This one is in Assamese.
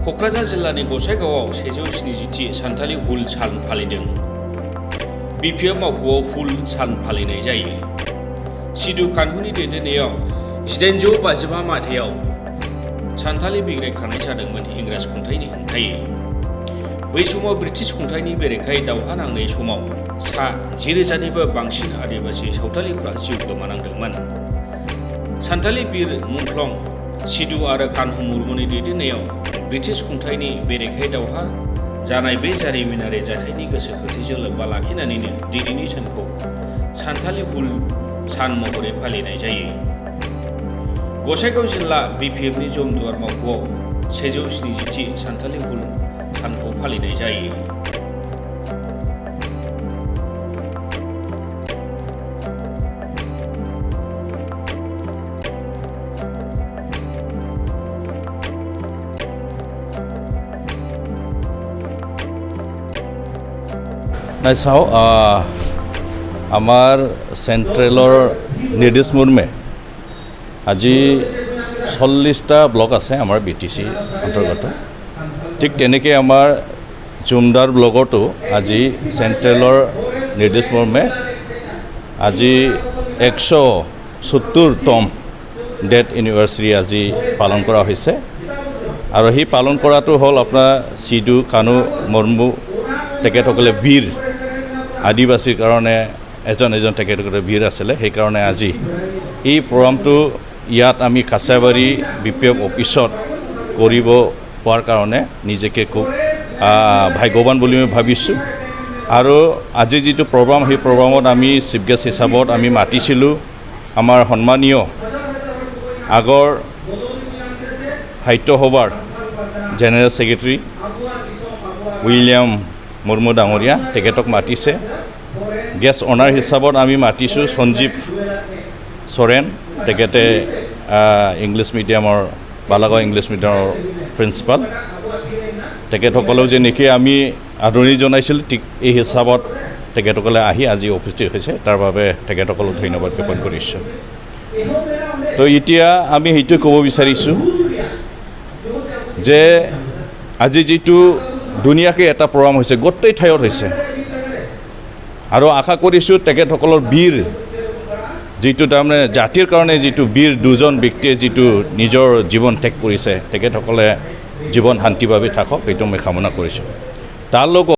क'क्राझार जिल्लानि गसाइगावआव 170थि सानथालि हुल सान फालिदों। बिपिएफ मावख'आव हुल सान फालिनाय जायो। सिदु कान्हुनि दैदेननायाव 1855 मायथाइयाव सानथालि बिग्रायखांनाय जादोंमोन इंराज खुंथायनि हेंथायै। बै समाव ब्रिटिश खुंथायनि बेरेखायै दावहा नांनाय समाव सा 10,000निबो बांसिन आदिबासि सावथालिफ्रा जिउ गोमानांदोंमोन। सानथालि बिर मुंख्लं सिदु आरो कान्हु मुर्मुनि दैदेननायाव ब्रिटिश खुंथायनि बेरेखायै दावहा जानाय बे जारिमिनारि जाथायनि गोसोखांथिजों लोब्बा लाखिनानैनो दिनैनि सानखौ सानथालि हुल सान महरै फालिनाय जायो। गसाइगाव जिल्ला बिपिएफनि जमदुवार मावख'आव 170थि सानथालि हुल सानखौ फालिनाय जायो। চাওঁ আমাৰ চেণ্ট্ৰেলৰ নিৰ্দেশ মৰ্মে আজি 40টা ব্লক আছে আমাৰ BTC অন্তৰ্গত। ঠিক তেনেকৈ আমাৰ জুমদাৰ ব্লকতো আজি চেণ্ট্ৰেলৰ নিৰ্দেশ মৰ্মে আজি 170তম ডেথ এনিভাৰ্চাৰী আজি পালন কৰা হৈছে। আৰু সেই পালন কৰাটো হ'ল আপোনাৰ সিদু কানু মুৰ্মু তেখেতসকলে বীৰ আদিবাসীৰ কাৰণে এজন তেখেতসকলে বীৰ আছিলে। সেইকাৰণে আজি এই প্ৰগ্ৰামটো ইয়াত আমি কাছাবাৰী বিপিএফ অফিচত কৰিব পোৱাৰ কাৰণে নিজকে খুব ভাগ্যৱান বুলি মই ভাবিছোঁ। আৰু আজি যিটো প্ৰগ্ৰাম সেই প্ৰগ্ৰামত আমি চিফ গেষ্ট হিচাপত আমি মাতিছিলোঁ আমাৰ সন্মানীয় আগৰ সাহিত্য সভাৰ জেনেৰেল ছেক্ৰেটাৰী উইলিয়াম মুৰ্মু ডাঙৰীয়া, তেখেতক মাতিছে। গেষ্ট অনাৰ হিচাপত আমি মাতিছোঁ সঞ্জীৱ চৰেন, তেখেতে ইংলিছ মিডিয়ামৰ বালাগাঁও ইংলিছ মিডিয়ামৰ প্ৰিন্সিপাল। তেখেতসকলেও যে নেকি আমি আদৰণি জনাইছিলোঁ ঠিক এই হিচাপত তেখেতসকলে আহি আজি উপস্থিত হৈছে, তাৰ বাবে তেখেতসকলক ধন্যবাদ জ্ঞাপন কৰিছোঁ। তো এতিয়া আমি সেইটোৱে ক'ব বিচাৰিছোঁ যে আজি যিটো ধুনীয়াকৈ এটা প্ৰগ্ৰাম হৈছে, গোটেই ঠাইত হৈছে, আৰু আশা কৰিছোঁ তেখেতসকলৰ বীৰ যিটো তাৰমানে জাতিৰ কাৰণে যিটো বীৰ দুজন ব্যক্তিয়ে যিটো নিজৰ জীৱন ত্যাগ কৰিছে, তেখেতসকলে জীৱন শান্তিভাৱে থাকক সেইটো মই কামনা কৰিছোঁ। তাৰ লগত